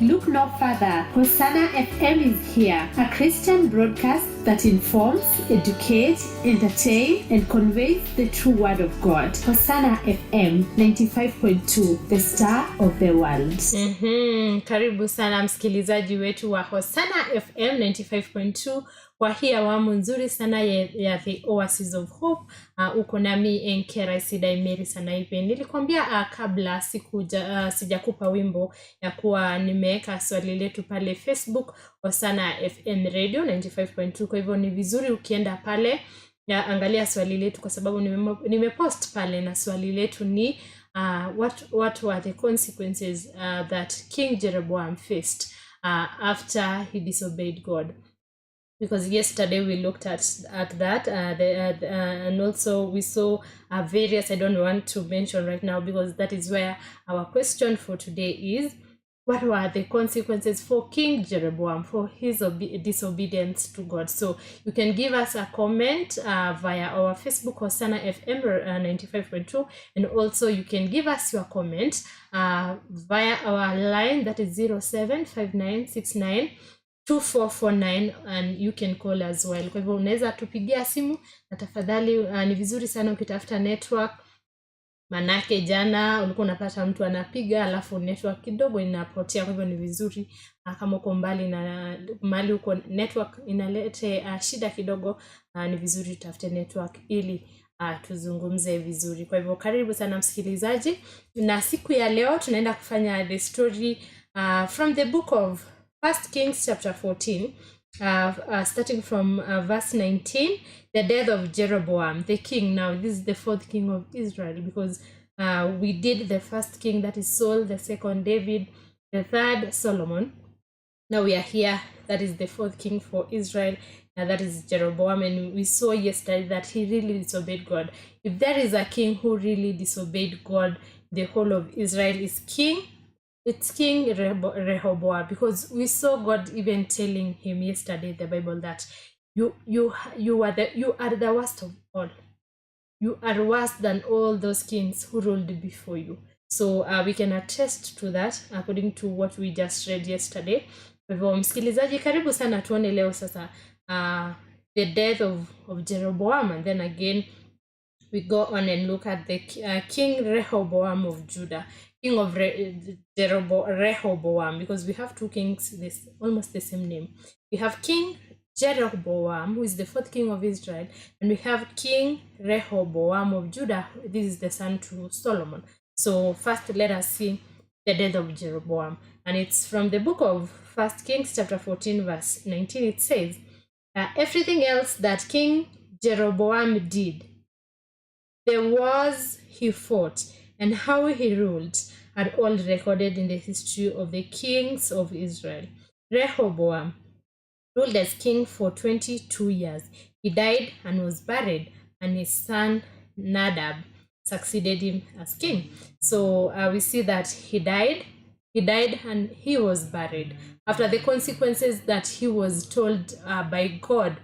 Look no further. Hosanna FM is here, a Christian broadcast that informs, educates, entertains, and conveys the true word of God. Hosanna FM 95.2, the star of the world. Karibu sana msikilizaji wetu wa Hosanna FM 95.2 kwa hii awamu nzuri sana ya The Oasis of Hope. Uko nami Enkera Sidai MARY SANAIPEI. Nilikwambia kabla sijakupa wimbo ya kuwa nimeweka swali letu pale Facebook Hosanna FM Radio 95.2. Kwa hivyo ni vizuri ukienda pale angalia swali letu kwa sababu nimepost pale, na swali letu ni what were the consequences that King Jeroboam faced after he disobeyed God? Because yesterday we looked at that and also we saw various, I don't want to mention right now because that is where our question for today is. What were the consequences for King Jeroboam for his disobedience to God? So you can give us a comment via our Facebook Hosanna FM 95.2, and also you can give us your comment via our line that is 0759692449, and you can call as well. Kwa hivyo unaweza tupigia simu, na tafadhali ni vizuri sana ukitafuta network, manake jana ulikuwa unapata mtu anapiga alafu network kidogo inapotea. Kwa hivyo ni vizuri kama uko mbali na mahali uko network inalete shida kidogo, ni vizuri tutafute network ili tuzungumze vizuri. Kwa hivyo karibu sana msikilizaji, na siku ya leo tunaenda kufanya the story from the book of 1 Kings chapter 14, starting from verse 19, the death of Jeroboam, the king. Now, this is the fourth king of Israel, because we did the first king, that is Saul, the second David, the third Solomon. Now we are here, that is the fourth king for Israel, and that is Jeroboam. And we saw yesterday that he really disobeyed God. If there is a king who really disobeyed God, the whole of Israel is king. It's King Rehoboam, because we saw God even telling him yesterday in the Bible that you are the worst of all. You are worse than all those kings who ruled before you. So we can attest to that according to what we just read yesterday. Kwa hivyo msikilizaji, karibu sana tuone leo sasa the death of Jeroboam, and then again we go on and look at the King Rehoboam of Judah. King of Rehoboam, because we have two kings, this almost the same name. We have King Jeroboam, who is the fourth king of Israel, and we have King Rehoboam of Judah. This is the son to Solomon. So first let us see the death of Jeroboam, and it's from the book of 1 Kings chapter 14 verse 19. It says, everything else that King Jeroboam did, the wars he fought, and how he ruled, are all recorded in the history of the kings of Israel. Rehoboam ruled as king for 22 years. He died and was buried, and his son Nadab succeeded him as king. So we see that he died and he was buried after the consequences that he was told by God,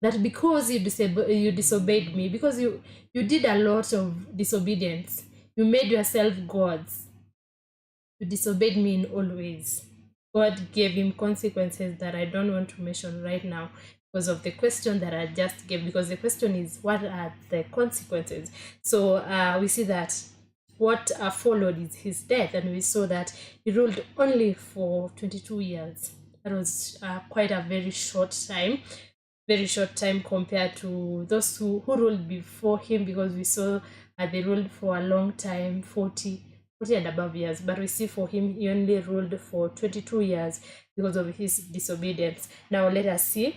that because you disobeyed me, because you did a lot of disobedience, you made yourself gods, you disobeyed me in all ways. God gave him consequences that I don't want to mention right now because of the question that I just gave, because the question is, what are the consequences? So we see that what followed is his death, and we saw that he ruled only for 22 years. That was quite a very short time compared to those who ruled before him, because we saw they ruled for a long time, 40 and above years. But we see for him, he only ruled for 22 years because of his disobedience. Now let us see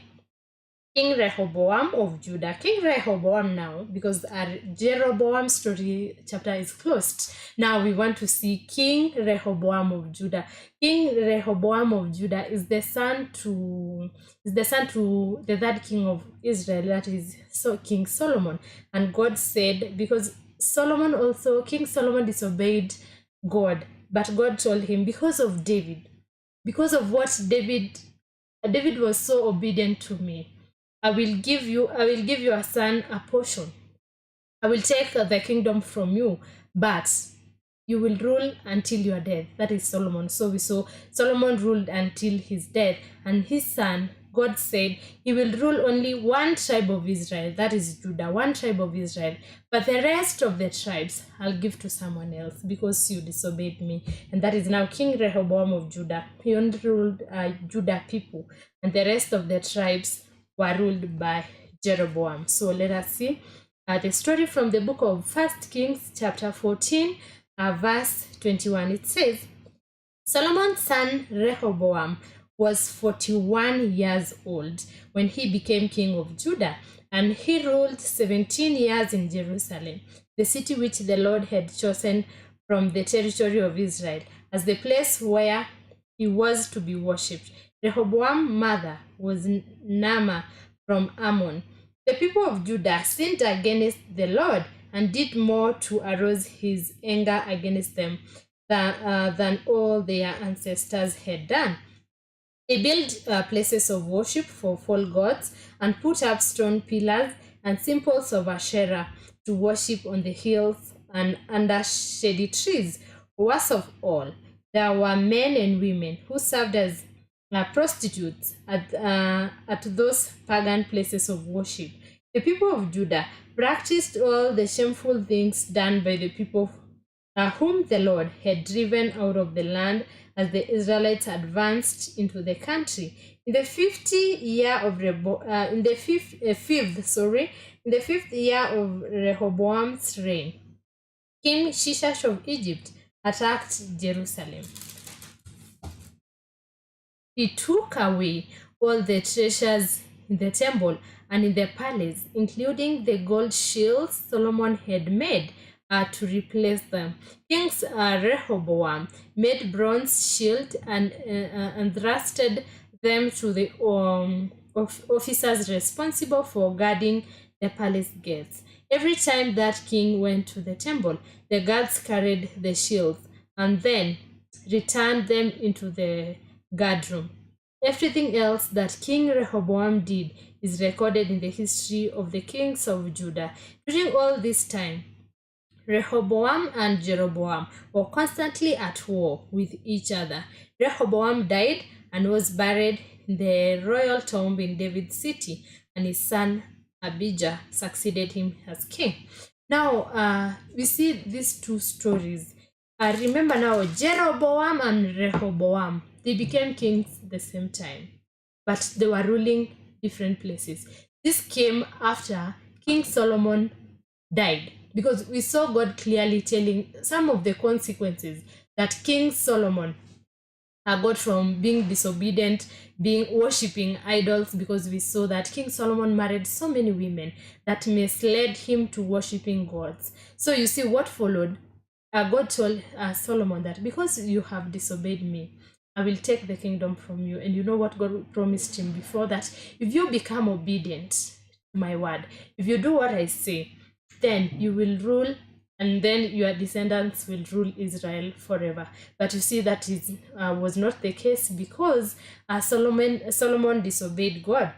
King Rehoboam of Judah. King Rehoboam now, because our Jeroboam story chapter is closed. Now we want to see King Rehoboam of Judah. King Rehoboam of Judah is the son to the third king of Israel, that is King Solomon. And God said, because King Solomon disobeyed God, but God told him, because of David, because of what David was so obedient to me, I will give your son a portion. I will take the kingdom from you, but you will rule until your death. That is Solomon. So we saw Solomon ruled until his death, and his son, God said, he will rule only one tribe of Israel, that is Judah, one tribe of Israel. But the rest of the tribes I'll give to someone else because you disobeyed me. And that is now King Rehoboam of Judah. He only ruled Judah people, and the rest of the tribes were ruled by Jeroboam. So let us see the story from the book of 1 Kings chapter 14, verse 21. It says, Solomon's son Rehoboam was 41 years old when he became king of Judah, and he ruled 17 years in Jerusalem, the city which the Lord had chosen from the territory of Israel as the place where he was to be worshipped. Rehoboam's mother was Naamah from Ammon. The people of Judah sinned against the Lord and did more to arouse his anger against them than all their ancestors had done. They built places of worship for false gods and put up stone pillars and symbols of Asherah to worship on the hills and under shady trees. Worst of all, there were men and women who served as prostitutes at those pagan places of worship. The people of Judah practiced all the shameful things done by the people whom the Lord had driven out of the land as the Israelites advanced into the country. In the fifth year of Rehoboam's reign, King Shishak of Egypt attacked Jerusalem. He took away all the treasures in the temple and in the palace, including the gold shields Solomon had made to replace them. King Rehoboam made bronze shields and entrusted them to the officers responsible for guarding the palace gates. Every time that king went to the temple, the guards carried the shields and then returned them into the guard room. Everything else that King Rehoboam did is recorded in the history of the kings of Judah. During all this time, Rehoboam and Jeroboam were constantly at war with each other. Rehoboam died and was buried in the royal tomb in David's city, and his son Abijah succeeded him as king. Now, we see these two stories. Remember now, Jeroboam and Rehoboam, they became kings at the same time, but they were ruling different places. This came after King Solomon died, because we saw God clearly telling some of the consequences that King Solomon got from being disobedient, worshipping idols, because we saw that King Solomon married so many women that misled him to worshipping gods. So you see what followed. God told Solomon that because you have disobeyed me, I will take the kingdom from you. And you know what God promised him before that? If you become obedient to my word, if you do what I say, then you will rule, and then your descendants will rule Israel forever. But you see that was not the case, because Solomon disobeyed God.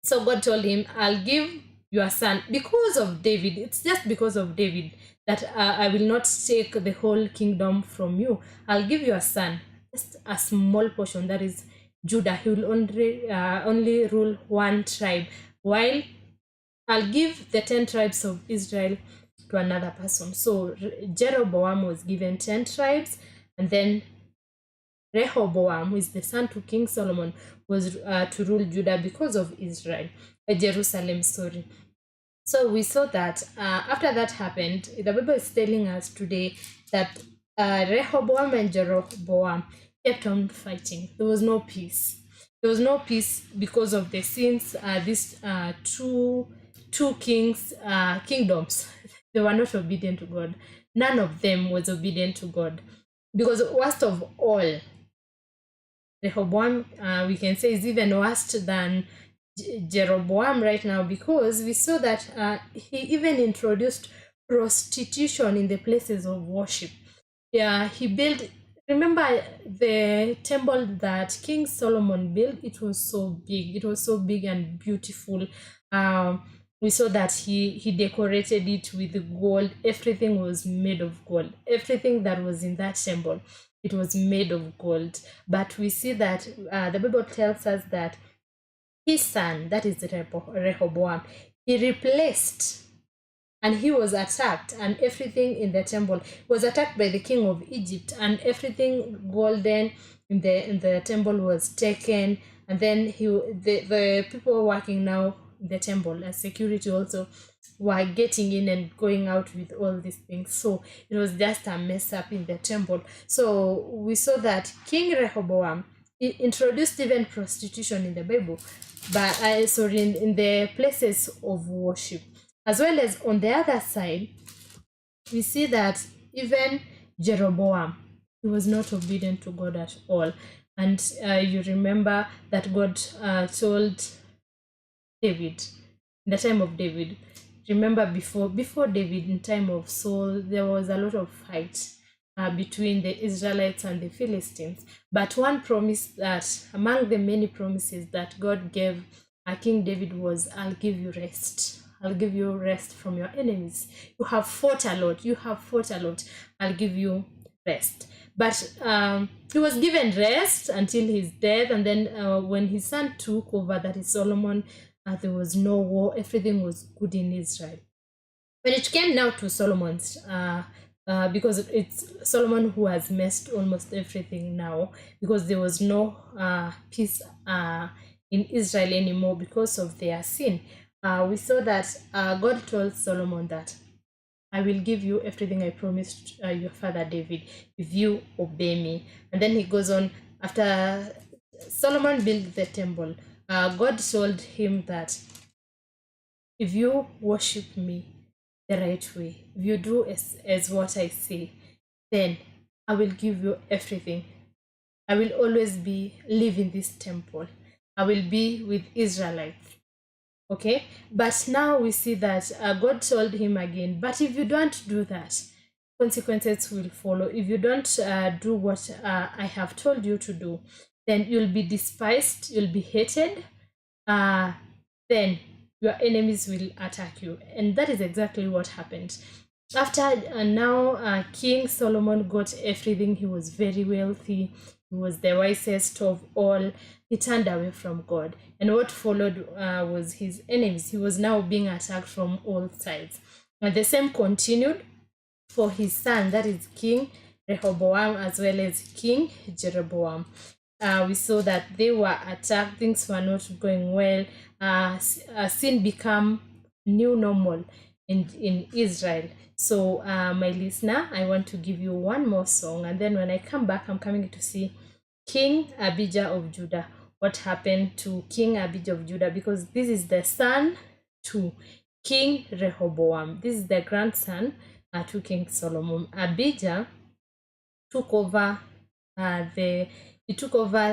So God told him, I'll give your son, because of David. It's just because of David that I will not take the whole kingdom from you. I'll give your son just a small portion, that is Judah. He will only rule one tribe, while I'll give the 10 tribes of Israel to another person. So Jeroboam was given 10 tribes, and then Rehoboam, who is the son to King Solomon, was to rule Judah because of Jerusalem. So we saw that after that happened, the Bible is telling us today that Rehoboam and Jeroboam kept on fighting. There was no peace. There was no peace because of the sins. These two kingdoms, they were not obedient to God. None of them was obedient to God, because worst of all, Rehoboam, we can say, is even worse than Jeroboam right now, because we saw that he even introduced prostitution in the places of worship. Yeah, he built, remember the temple that King Solomon built? It was so big. It was so big and beautiful. we saw that he decorated it with gold. Everything was made of gold. Everything that was in that temple, it was made of gold. But we see that the Bible tells us that his son, that is Rehoboam, he replaced, and he was attacked, and everything in the temple was attacked by the king of Egypt, and everything golden in the temple was taken. And then the people working now in the temple and security also were getting in and going out with all these things. So it was just a mess up in the temple. So we saw that King Rehoboam, he introduced even prostitution in the Bible, but in the places of worship. As well as on the other side, we see that even Jeroboam, he was not obedient to God at all. And you remember that God told David, in the time of David, remember before David, in time of Saul, there was a lot of fight between the Israelites and the Philistines. But one promise, that among the many promises that God gave King David, was, I'll give you rest. I'll give you rest from your enemies. You have fought a lot. I'll give you rest. But he was given rest until his death. And then when his son took over, that is Solomon, there was no war. Everything was good in Israel. When it came now to Solomon's, because it's Solomon who has messed almost everything now, because there was no peace in Israel anymore because of their sin. We saw that God told Solomon that I will give you everything I promised your father David if you obey me. And then he goes on, after Solomon built the temple, God told him that if you worship me the right way, if you do as what I say, then I will give you everything. I will always live in this temple. I will be with Israelites. Okay, but now we see that God told him again, but if you don't do that, consequences will follow. If you don't do what I have told you to do, then you'll be despised, you'll be hated, then your enemies will attack you. And that is exactly what happened. After now King Solomon got everything, he was very wealthy, he was the wisest of all. He turned away from God, and what followed was his enemies. He was now being attacked from all sides. And the same continued for his son, that is King Rehoboam, as well as King Jeroboam. We saw that they were attacked, things were not going well. Sin became new normal in Israel. So my listener, I want to give you one more song, and then when I come back, I'm coming to see King Abijah of Judah. What happened to King Abijah of Judah? Because this is the son to King Rehoboam. This is the grandson to King Solomon. Abijah took over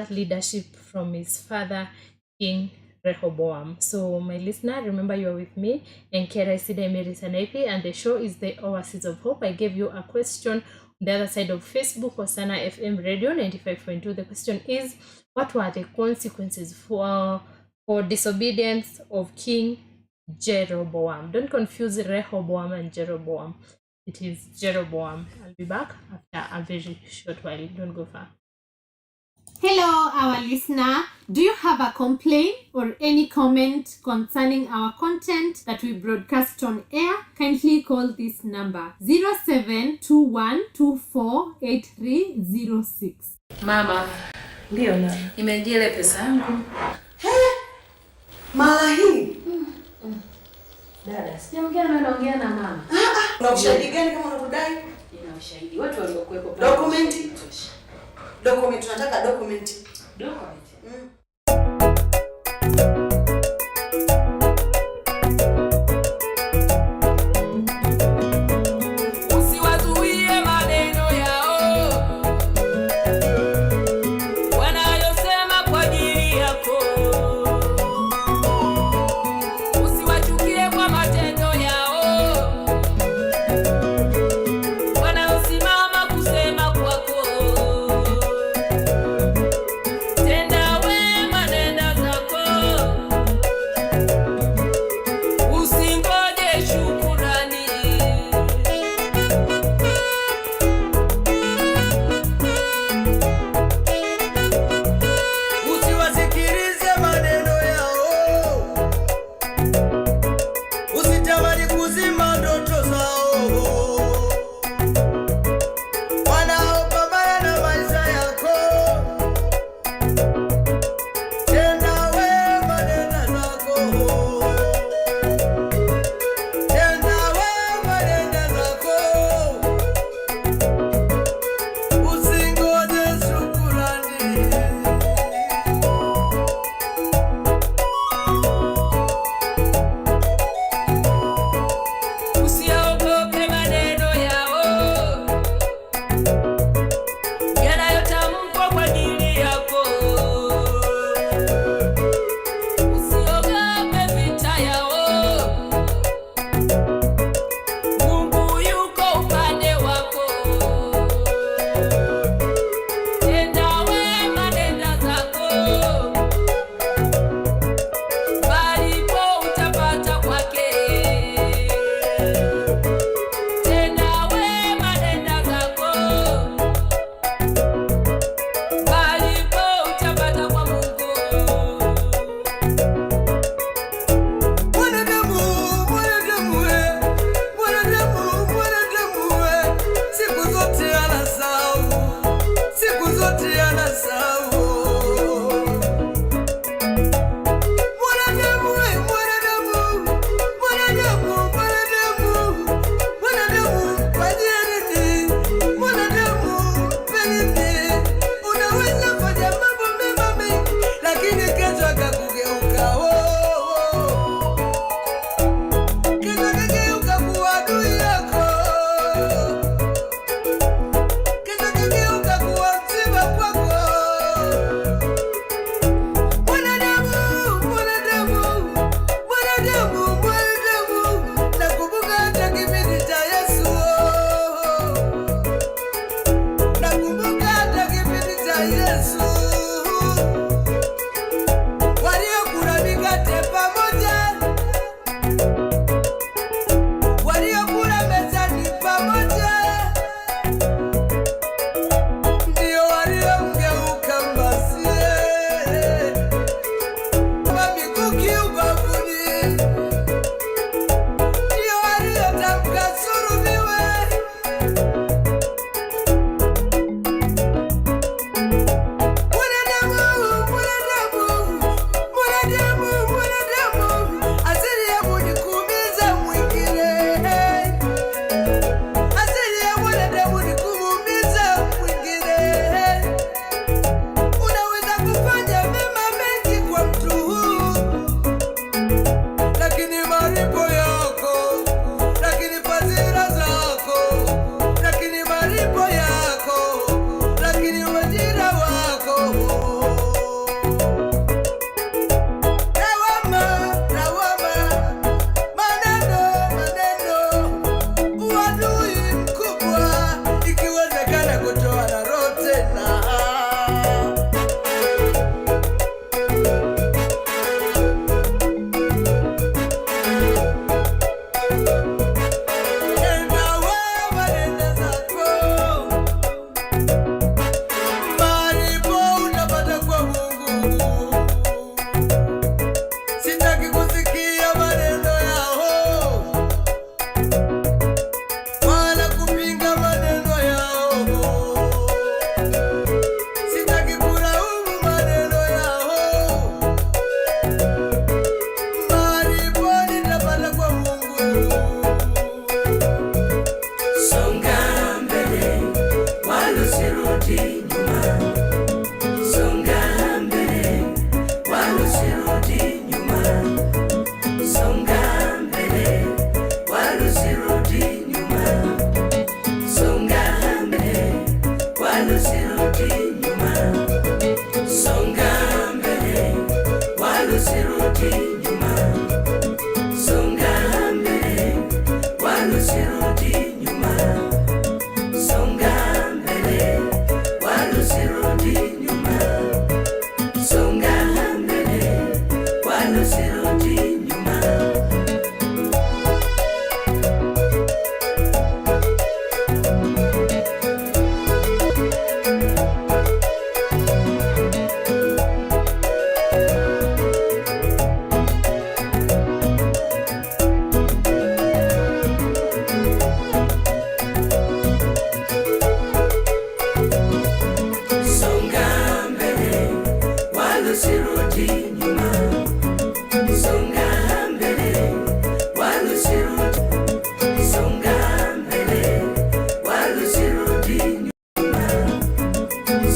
leadership from his father, King Rehoboam. So my listener, remember you're with me, Nkera MARY SANAIPEI, and the show is the Oasis of Hope. I gave you a question on the other side of Facebook, Hosanna FM Radio 95.2. The question is, what were the consequences for disobedience of King Jeroboam? Don't confuse Rehoboam and Jeroboam. It is Jeroboam. I'll be back after a very short while. Don't go far. Hello, our listener. Do you have a complaint or any comment concerning our content that we broadcast on air? Kindly call this number 0721248306. Mama, Ndio na. nimejia ile pesa yangu. Mara hii. Dada, sijaongea na naongea na mama. Una ushahidi gani kama unatudai? Nina ushahidi. Watu waliokuepo pale. Document. Document, tunataka document. Document. Tenda wema, nenda zako.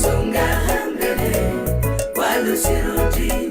Songa mbele, wala usirudi